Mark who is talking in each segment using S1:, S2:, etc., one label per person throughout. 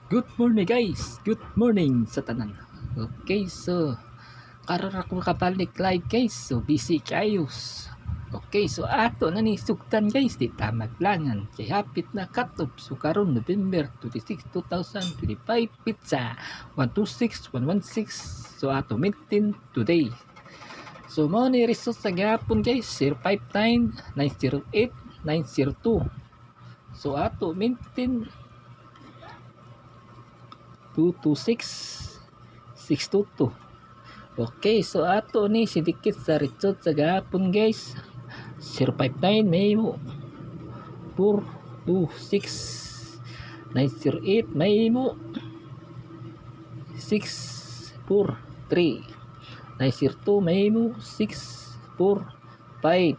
S1: Good morning guys. Good morning sa tanan. Okay, so karon ako makabalik live guys. So busy kayo. Okay, so ato na ni sugtan guys, di ta maglangan. Kay hapit na cut-off. So karon November 26, 2025 pizza 126116. So ato maintain today. So mo ni result sa gapon guys 059 908 902. So ato maintain 226 622. Okay, so ato ni sidikit sa result sa gahapon guys 059 may mo 426 908 may mo 643 902 may mo 645.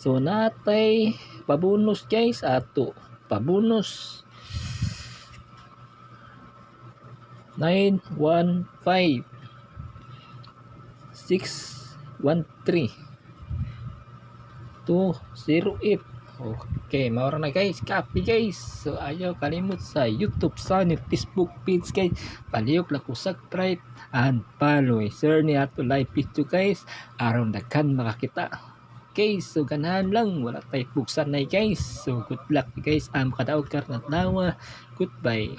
S1: So natay pabonus guys, ato pabonus 915 613 208. Okay, maura na guys, copy guys. So ayaw kalimut sa YouTube channel, Facebook page guys, palihok lang ko subscribe and follow sir ni ato live video guys, aron daghan makakita. Okay, so ganahan lang, wala tayo buksan na guys. So good luck guys, am kadaog karnat nawa. Goodbye.